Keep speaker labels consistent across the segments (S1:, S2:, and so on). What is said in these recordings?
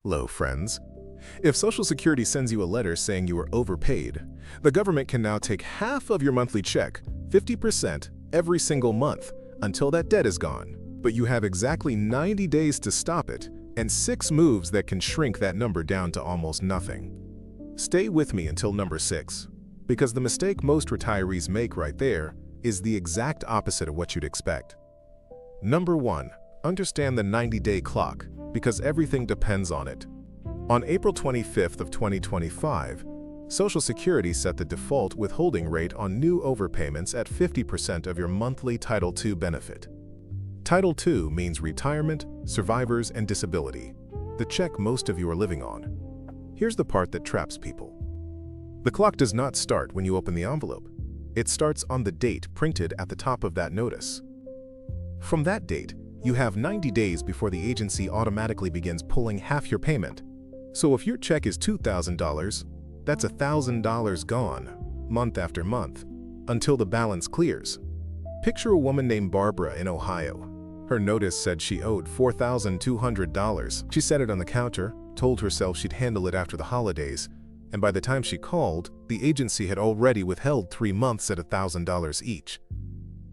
S1: Hello, friends. If Social Security sends you a letter saying you were overpaid, the government can now take half of your monthly check, 50%, every single month, until that debt is gone. But you have exactly 90 days to stop it, and 6 moves that can shrink that number down to almost nothing. Stay with me until number 6, because the mistake most retirees make right there is the exact opposite of what you'd expect. Number 1. Understand the 90-day clock, because everything depends on it. On April 25th of 2025, Social Security set the default withholding rate on new overpayments at 50% of your monthly Title II benefit. Title II means retirement, survivors, and disability, the check most of you are living on. Here's the part that traps people. The clock does not start when you open the envelope. It starts on the date printed at the top of that notice. From that date, you have 90 days before the agency automatically begins pulling half your payment. So if your check is $2,000, that's $1,000 gone, month after month, until the balance clears. Picture a woman named Barbara in Ohio. Her notice said she owed $4,200. She set it on the counter, told herself she'd handle it after the holidays, and by the time she called, the agency had already withheld 3 months at $1,000 each.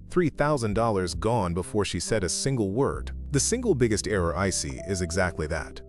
S1: $3,000 gone before she said a single word. The single biggest error I see is exactly that.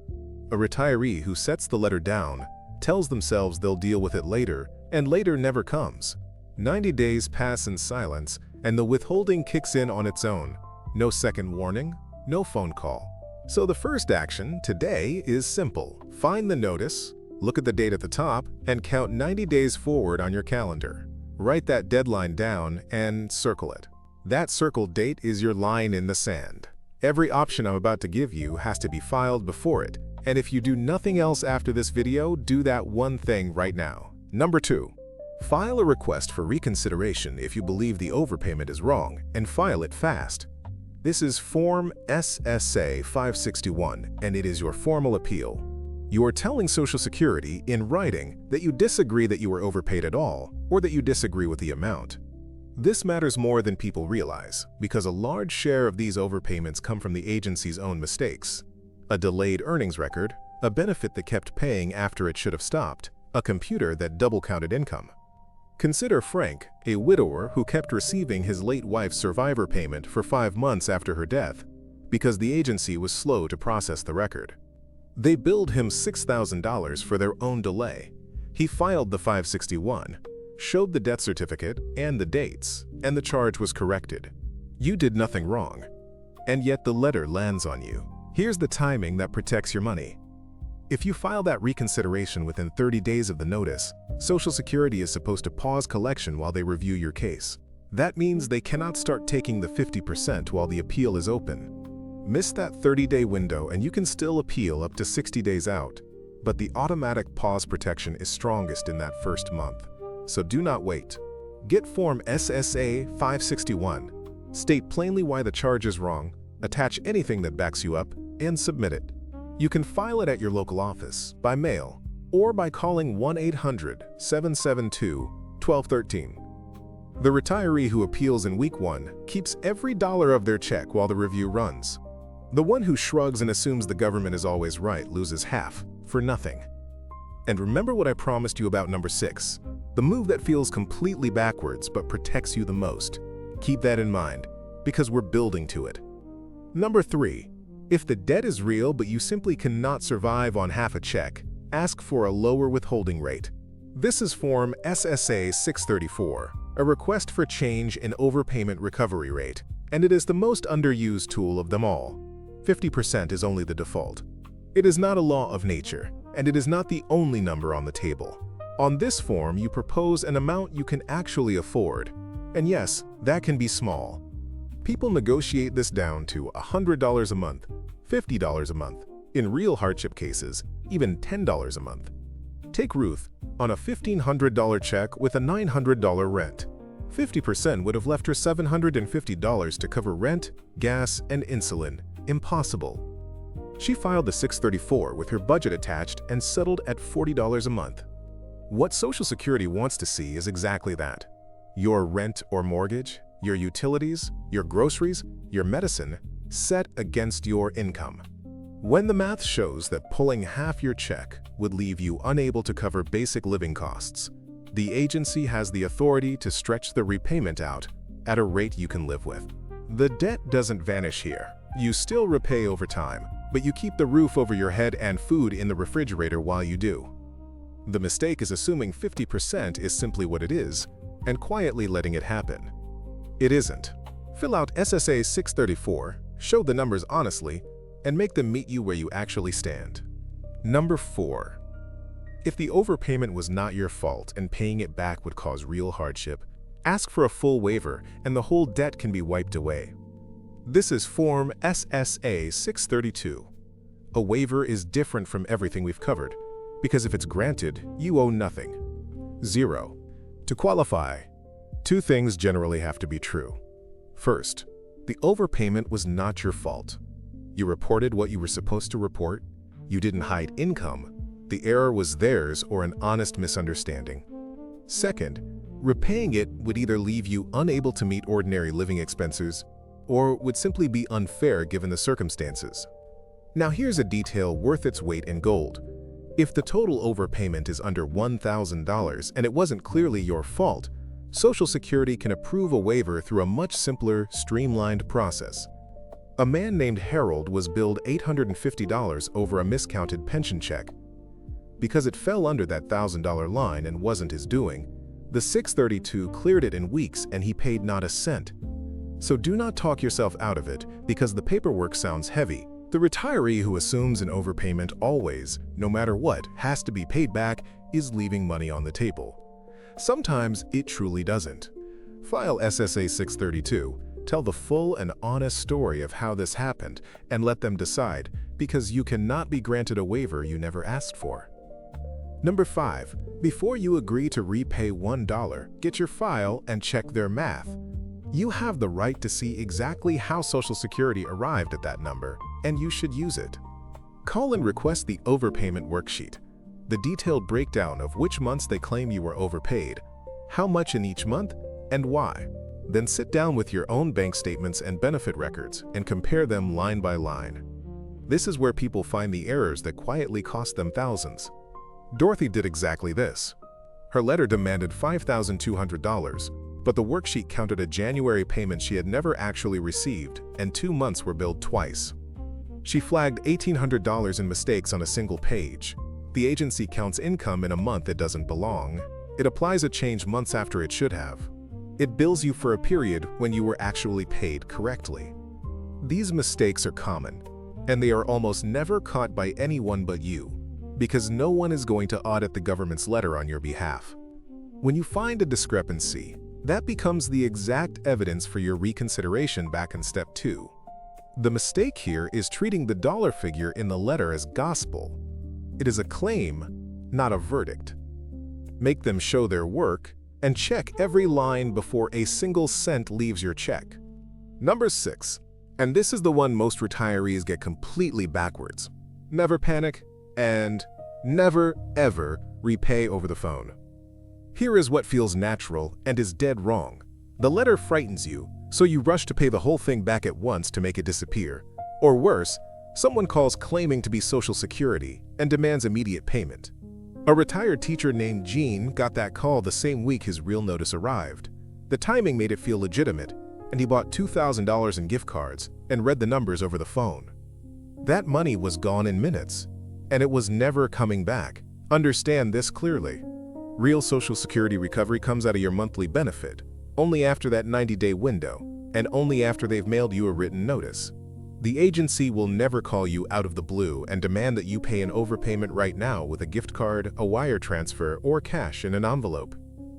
S1: A retiree who sets the letter down tells themselves they'll deal with it later, and later never comes. 90 days pass in silence, and the withholding kicks in on its own. No second warning, no phone call. So the first action today is simple. Find the notice, look at the date at the top, and count 90 days forward on your calendar. Write that deadline down and circle it. That circled date is your line in the sand. Every option I'm about to give you has to be filed before it, and if you do nothing else after this video, do that one thing right now. Number 2. File a request for reconsideration if you believe the overpayment is wrong, and file it fast. This is Form SSA-634, and it is your formal appeal. You are telling Social Security in writing that you disagree that you were overpaid at all, or that you disagree with the amount. This matters more than people realize, because a large share of these overpayments come from the agency's own mistakes. A delayed earnings record, a benefit that kept paying after it should have stopped, a computer that double-counted income. Consider Frank, a widower who kept receiving his late wife's survivor payment for 5 months after her death, because the agency was slow to process the record. They billed him $6,000 for their own delay. He filed the 561. Showed the death certificate and the dates, and the charge was corrected. You did nothing wrong, and yet the letter lands on you. Here's the timing that protects your money. If you file that reconsideration within 30 days of the notice, Social Security is supposed to pause collection while they review your case. That means they cannot start taking the 50% while the appeal is open. Miss that 30-day window and you can still appeal up to 60 days out, but the automatic pause protection is strongest in that first month. So do not wait. Get Form SSA-634. State plainly why the charge is wrong, attach anything that backs you up, and submit it. You can file it at your local office, by mail, or by calling 1-800-772-1213. The retiree who appeals in week 1 keeps every dollar of their check while the review runs. The one who shrugs and assumes the government is always right loses half, for nothing. And remember what I promised you about number 6. The move that feels completely backwards but protects you the most. Keep that in mind, because we're building to it. Number 3. If the debt is real but you simply cannot survive on half a check, ask for a lower withholding rate. This is Form SSA-634, a request for change in overpayment recovery rate, and it is the most underused tool of them all. 50% is only the default. It is not a law of nature, and it is not the only number on the table. On this form, you propose an amount you can actually afford. And yes, that can be small. People negotiate this down to $100 a month, $50 a month, in real hardship cases, even $10 a month. Take Ruth, on a $1,500 check with a $900 rent. 50% would have left her $750 to cover rent, gas, and insulin. Impossible. She filed the 634 with her budget attached and settled at $40 a month. What Social Security wants to see is exactly that. Your rent or mortgage, your utilities, your groceries, your medicine, set against your income. When the math shows that pulling half your check would leave you unable to cover basic living costs, the agency has the authority to stretch the repayment out at a rate you can live with. The debt doesn't vanish here. You still repay over time, but you keep the roof over your head and food in the refrigerator while you do. The mistake is assuming 50% is simply what it is and quietly letting it happen. It isn't. Fill out SSA-634, show the numbers honestly, and make them meet you where you actually stand. Number 4. If the overpayment was not your fault and paying it back would cause real hardship, ask for a full waiver and the whole debt can be wiped away. This is Form SSA-632. A waiver is different from everything we've covered, because if it's granted, you owe nothing. 0. To qualify, 2 things generally have to be true. First, the overpayment was not your fault. You reported what you were supposed to report, you didn't hide income, the error was theirs or an honest misunderstanding. Second, repaying it would either leave you unable to meet ordinary living expenses or would simply be unfair given the circumstances. Now here's a detail worth its weight in gold. If the total overpayment is under $1,000 and it wasn't clearly your fault, Social Security can approve a waiver through a much simpler, streamlined process. A man named Harold was billed $850 over a miscounted pension check. Because it fell under that $1,000 line and wasn't his doing, the 632 cleared it in weeks and he paid not a cent. So do not talk yourself out of it because the paperwork sounds heavy. The retiree who assumes an overpayment always, no matter what, has to be paid back is leaving money on the table. Sometimes it truly doesn't. File SSA-632, tell the full and honest story of how this happened, and let them decide, because you cannot be granted a waiver you never asked for. Number 5. Before you agree to repay $1, get your file and check their math. You have the right to see exactly how Social Security arrived at that number, and you should use it. Call and request the Overpayment worksheet, the detailed breakdown of which months they claim you were overpaid, how much in each month, and why. Then sit down with your own bank statements and benefit records and compare them line by line. This is where people find the errors that quietly cost them thousands. Dorothy did exactly this. Her letter demanded $5,200, but the worksheet counted a January payment she had never actually received, and 2 months were billed twice. She flagged $1,800 in mistakes on a single page. The agency counts income in a month it doesn't belong. It applies a change months after it should have. It bills you for a period when you were actually paid correctly. These mistakes are common, and they are almost never caught by anyone but you, because no one is going to audit the government's letter on your behalf. When you find a discrepancy, that becomes the exact evidence for your reconsideration back in Step 2. The mistake here is treating the dollar figure in the letter as gospel. It is a claim, not a verdict. Make them show their work and check every line before a single cent leaves your check. Number 6, and this is the one most retirees get completely backwards. Never panic and never, ever repay over the phone. Here is what feels natural and is dead wrong. The letter frightens you, so you rush to pay the whole thing back at once to make it disappear. Or worse, someone calls claiming to be Social Security and demands immediate payment. A retired teacher named Gene got that call the same week his real notice arrived. The timing made it feel legitimate, and he bought $2,000 in gift cards and read the numbers over the phone. That money was gone in minutes, and it was never coming back. Understand this clearly. Real Social Security recovery comes out of your monthly benefit, only after that 90-day window, and only after they've mailed you a written notice. The agency will never call you out of the blue and demand that you pay an overpayment right now with a gift card, a wire transfer, or cash in an envelope.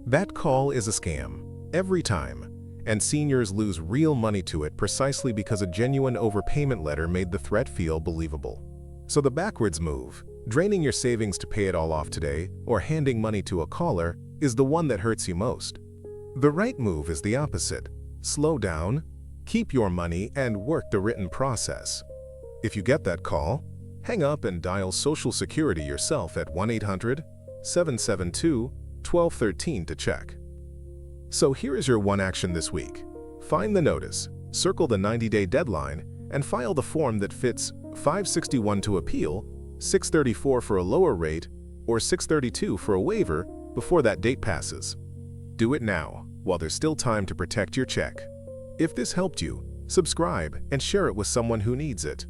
S1: That call is a scam, every time, and seniors lose real money to it precisely because a genuine overpayment letter made the threat feel believable. So the backwards move, draining your savings to pay it all off today, or handing money to a caller, is the one that hurts you most. The right move is the opposite. Slow down, keep your money, and work the written process. If you get that call, hang up and dial Social Security yourself at 1-800-772-1213 to check. So here is your one action this week. Find the notice, circle the 90-day deadline, and file the form that fits 561 to appeal, 634 for a lower rate, or 632 for a waiver before that date passes. Do it now, while there's still time to protect your check. If this helped you, subscribe and share it with someone who needs it.